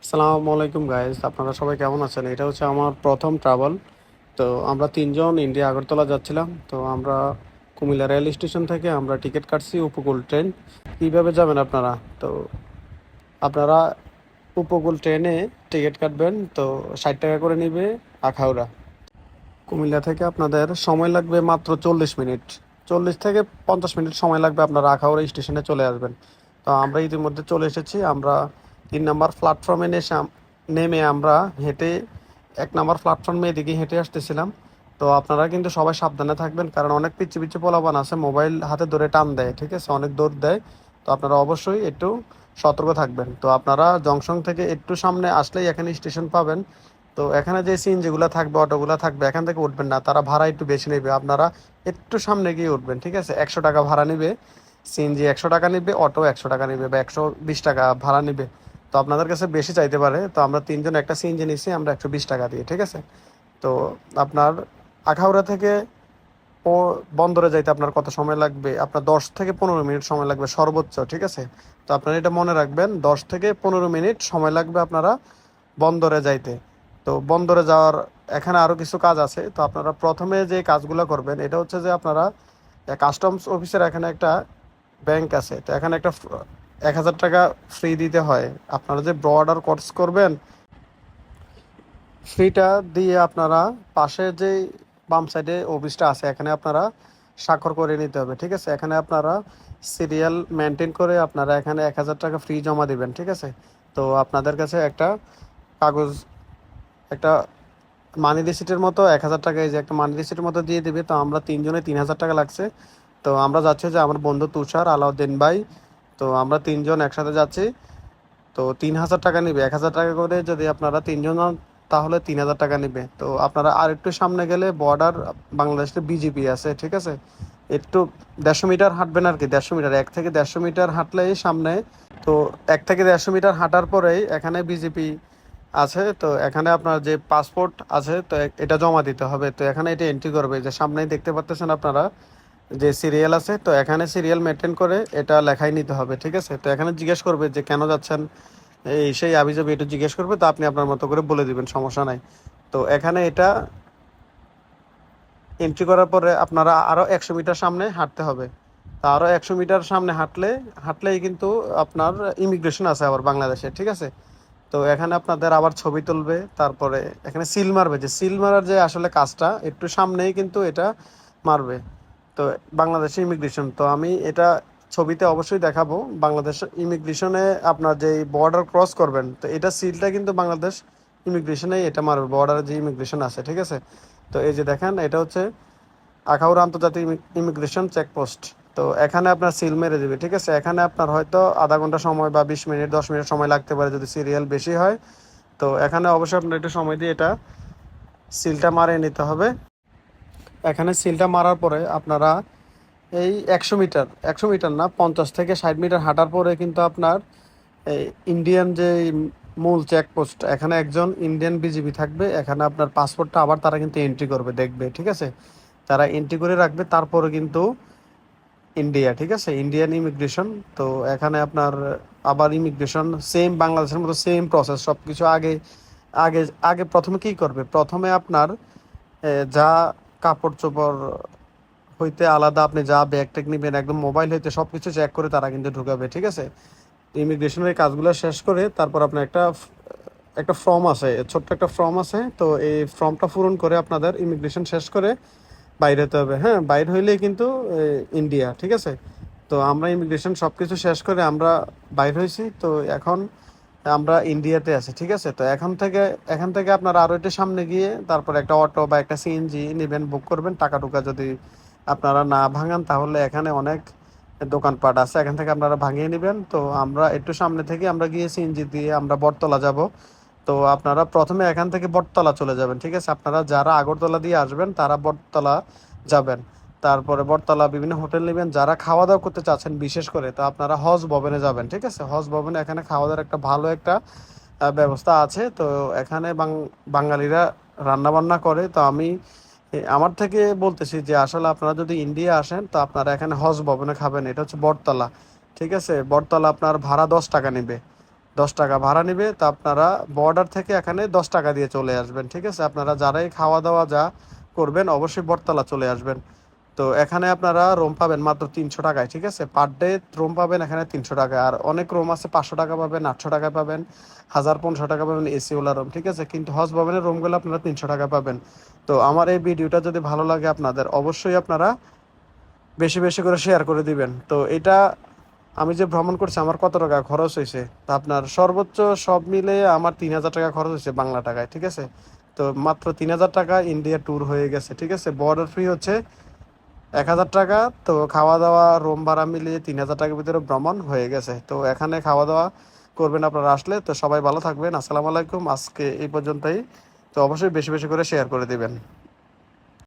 আসসালামু আলাইকুম গাইস, আপনারা সবাই কেমন আছেন? এটা হচ্ছে আমার প্রথম ট্রাভেল। তো আমরা তিনজন ইন্ডিয়া আগরতলা যাচ্ছিলাম। তো আমরা কুমিল্লা রেল স্টেশন থেকে আমরা টিকিট কাটছি উপকূল ট্রেন। কীভাবে যাবেন আপনারা? তো আপনারা উপকূল ট্রেনে টিকিট কাটবেন। তো 60 টাকা করে নিবে আখাউড়া। কুমিল্লা থেকে আপনাদের সময় লাগবে মাত্র 40 মিনিট। 40 থেকে 50 মিনিট সময় লাগবে, আপনারা আখাউড়া স্টেশনে চলে আসবেন। তো আমরা ইতিমধ্যে চলে এসেছি। আমরা 3 নম্বর প্ল্যাটফর্মে নেমে আমরা হেঁটে 1 নম্বর প্ল্যাটফর্মে এদিকে হেঁটে আসতেছিলাম। তো আপনারা কিন্তু সবাই সাবধানে থাকবেন, কারণ অনেক পিচ্ছি পিচ্ছি পোলাপান আছে, মোবাইল হাতে ধরে টান দেয়, ঠিক আছে, অনেক দৌড় দেয়। তো আপনারা অবশ্যই একটু সতর্ক থাকবেন। তো আপনারা জংশন থেকে একটু সামনে আসলেই এখানে স্টেশন পাবেন। তো এখানে যে সিএনজিগুলো থাকবে, অটোগুলো থাকবে, এখান থেকে উঠবেন না, তারা ভাড়া একটু বেশি নেবে। আপনারা একটু সামনে গিয়ে উঠবেন, ঠিক আছে। 100 টাকা ভাড়া নিবে সিএনজি, 100 টাকা নিবে অটো, 100 টাকা নিবে বা 120 টাকা ভাড়া নিবে। তো আপনাদের কাছে বেশি চাইতে পারে। তো আমরা তিনজন একটা সিএনজি নিছি, আমরা 120 টাকা দিয়ে, ঠিক আছে। তো আপনার আখাউড়া থেকে ও বন্দরে যাইতে আপনার কত সময় লাগবে? আপনার 10 থেকে 15 মিনিট সময় লাগবে সর্বোচ্চ, ঠিক আছে। তো আপনারা এটা মনে রাখবেন, 10 থেকে 15 মিনিট সময় লাগবে আপনারা বন্দরে যাইতে। তো বন্দরে যাওয়ার এখানে আরও কিছু কাজ আছে। তো আপনারা প্রথমে যে কাজগুলো করবেন এটা হচ্ছে যে আপনারা কাস্টমস অফিসের এখানে একটা ব্যাংক আছে। তো এখানে একটা 1000 টাকা ফ্রি দিতে হয়। আপনারা যে বর্ডার ক্রস করবেন, ফ্রিটা দিয়ে আপনারা পাশে যে বাম সাইডে অফিসটা আছে এখানে আপনারা স্বাক্ষর করে নিতে হবে, ঠিক আছে। এখানে আপনারা সিরিয়াল মেনটেন করে আপনারা এখানে 1000 টাকা ফ্রি জমা দিবেন, ঠিক আছে। তো আপনাদের কাছে একটা কাগজ, একটা মানি রিসিটের মতো 1000 টাকা, এই যে একটা মানি রিসিটের মতো দিয়ে দিবে। তো আমরা তিনজনে 3000 টাকা লাগছে। তো আমরা যাচ্ছি যে আমার বন্ধু তুষার, আলাউদ্দিন ভাই, তো আমরা তিনজন একসাথে যাচ্ছি। তো 3000 টাকা নিবে, 1000 টাকা করে যদি আপনারা তিনজন হন তাহলে 3000 টাকা নিবে। তো আপনারা আর একটু সামনে গেলে বর্ডার বাংলাদেশের বিজিপি আছে, ঠিক আছে। একটু 150 মিটার হাঁটবেন আর কি, 150 মিটার, 1 থেকে 150 মিটার হাঁটলেই সামনে। তো 1 থেকে 150 মিটার হাঁটার পরেই এখানে বিজেপি আছে। তো এখানে আপনার যে পাসপোর্ট আছে, তো এটা জমা দিতে হবে। তো এখানে এটা এন্ট্রি করবে, যে সামনেই দেখতে পাচ্ছেন আপনারা যে সিরিয়াল আছে, তো এখানে সিরিয়াল মেনটেন করে এটা লেখাই নিতে হবে, ঠিক আছে। তো এখানে জিজ্ঞেস করবে যে কেন যাচ্ছেন, এই সেই আবিজাবি এটা জিজ্ঞেস করবে। তো আপনি আপনার মতো করে বলে দিবেন, সমস্যা নাই। তো এখানে এটা এন্ট্রি করার পরে আপনারা আরও 100 মিটার সামনে হাঁটতে হবে। তা আরও 100 মিটার সামনে হাঁটলেই কিন্তু আপনার ইমিগ্রেশন আছে আবার বাংলাদেশে, ঠিক আছে। তো এখানে আপনাদের আবার ছবি তুলবে, তারপরে এখানে সিল মারবে। যে সিল মারার যে আসলে কাজটা একটু সামনেই কিন্তু এটা মারবে। তো বাংলাদেশের ইমিগ্রেশন, তো আমি এটা ছবিতে অবশ্যই দেখাবো। বাংলাদেশ ইমিগ্রেশনে আপনার যে বর্ডার ক্রস করবেন, তো এটা সিলটা কিন্তু বাংলাদেশ ইমিগ্রেশনেই এটা মারবে, বর্ডারে যে ইমিগ্রেশন আছে, ঠিক আছে। তো এই যে দেখেন, এটা হচ্ছে আখাউড়া আন্তর্জাতিক ইমিগ্রেশন চেকপোস্ট। তো এখানে আপনার সিল মেরে দেবে, ঠিক আছে। এখানে আপনার হয়তো আধা ঘন্টা সময় বা 20 মিনিট 10 মিনিট সময় লাগতে পারে যদি সিরিয়াল বেশি হয়। তো এখানে অবশ্যই আপনার একটু সময় দিয়ে এটা সিলটা মারিয়ে নিতে হবে। এখানে সিলটা মারার পরে আপনারা এই 100 মিটার, 100 মিটার না, 50 থেকে 60 মিটার হাঁটার পরে কিন্তু আপনার এই ইন্ডিয়ান যে মূল চেকপোস্ট, এখানে একজন ইন্ডিয়ান বিজিবি থাকবে। এখানে আপনার পাসপোর্টটা আবার তারা কিন্তু এন্ট্রি করবে, দেখবে, ঠিক আছে। তারা এন্ট্রি করে রাখবে, তারপরে কিন্তু ইন্ডিয়া, ঠিক আছে, ইন্ডিয়ান ইমিগ্রেশন। তো এখানে আপনার আবার ইমিগ্রেশন সেম বাংলাদেশের মতো সেম প্রসেস সব কিছু। আগে আগে আগে প্রথমে কি করবে? প্রথমে আপনার যা কাপড় চোপড় হইতে আলাদা আপনি যা ব্যাগ ট্যাগ নিবেন, একদম মোবাইল হইতে সব কিছু চেক করে তারা কিন্তু ঢুকাবে, ঠিক আছে। ইমিগ্রেশনের কাজগুলো শেষ করে তারপর আপনার একটা একটা ফর্ম আছে, ছোট্ট একটা ফর্ম আছে। তো এই ফর্মটা পূরণ করে আপনাদের ইমিগ্রেশন শেষ করে বাইরে হতে হবে। হ্যাঁ, বাইরে হইলেই কিন্তু ইন্ডিয়া, ঠিক আছে। তো আমরা ইমিগ্রেশন সব কিছু শেষ করে আমরা বাইর হয়েছি। তো এখন আমরা ইন্ডিয়াতে আছি, ঠিক আছে। তো এখান থেকে আপনারা আরও একটু সামনে গিয়ে তারপর একটা অটো বা একটা সিএনজি নেবেন, বুক করবেন। টাকা টুকা যদি আপনারা না ভাঙান তাহলে এখানে অনেক দোকানপাট আছে, এখান থেকে আপনারা ভাঙিয়ে নেবেন। তো আমরা একটু সামনে থেকে আমরা গিয়ে সিএনজি দিয়ে আমরা বটতলা যাব। তো আপনারা প্রথমে এখান থেকে বটতলা চলে যাবেন, ঠিক আছে। আপনারা যারা আগরতলা দিয়ে আসবেন তারা বটতলা যাবেন। তারপরে বটতলা বিভিন্ন হোটেল নেবেন। যারা খাওয়া দাওয়া করতে চাচ্ছেন বিশেষ করে, তো আপনারা হজ ভবনে যাবেন, ঠিক আছে। হজ ভবনে এখানে খাওয়া দাওয়ার একটা ভালো একটা ব্যবস্থা আছে। তো এখানে বাঙালিরা রান্না বান্না করে। তো আমি আমার থেকে বলতেছি যে আসলে আপনারা যদি ইন্ডিয়া আসেন তো আপনারা এখানে হজ ভবনে খাবেন। এটা হচ্ছে বটতলা, ঠিক আছে। বটতলা আপনার ভাড়া 10 টাকা নেবে। 10 টাকা ভাড়া নিবে। তো আপনারা বর্ডার থেকে এখানে 10 টাকা দিয়ে চলে আসবেন, ঠিক আছে? আপনারা যারাই খাওয়া দাওয়া যা করবেন অবশ্যই বটতলা চলে আসবেন। তো এখানে আপনারা রুম পাবেন মাত্র 300 টাকায়, ঠিক আছে? পার ডে রুম পাবেন এখানে 300 টাকা। আর অনেক রুম আছে 500 টাকা পাবেন, 800 টাকা পাবেন, 1000-1500 টাকা পাবেন এসি ওলা রুম, ঠিক আছে? কিন্তু হজ ভবনের রুমগুলো আপনারা 300 টাকা পাবেন। তো আমার এই ভিডিওটা যদি ভালো লাগে আপনাদের, অবশ্যই আপনারা বেশি বেশি করে শেয়ার করে দিবেন। তো এটা আমি যে ভ্রমণ করছি আমার কত টাকা খরচ হয়েছে, তা আপনার সর্বোচ্চ সব মিলে আমার 3000 টাকা খরচ হয়েছে বাংলা টাকায়, ঠিক আছে? তো মাত্র 3000 টাকা ইন্ডিয়া ট্যুর হয়ে গেছে, ঠিক আছে? বর্ডার ফ্রি হচ্ছে 1000 টাকা। তো খাওয়া দাওয়া রুম ভাড়া মিলিয়ে 3000 টাকার ভিতরে ভ্রমণ হয়ে গেছে। তো এখানে খাওয়া দাওয়া করবেন আপনারা আসলে। তো সবাই ভালো থাকবেন। আসসালামু আলাইকুম। আজকে এই পর্যন্তই। তো অবশ্যই বেশি বেশি করে শেয়ার করে দিবেন।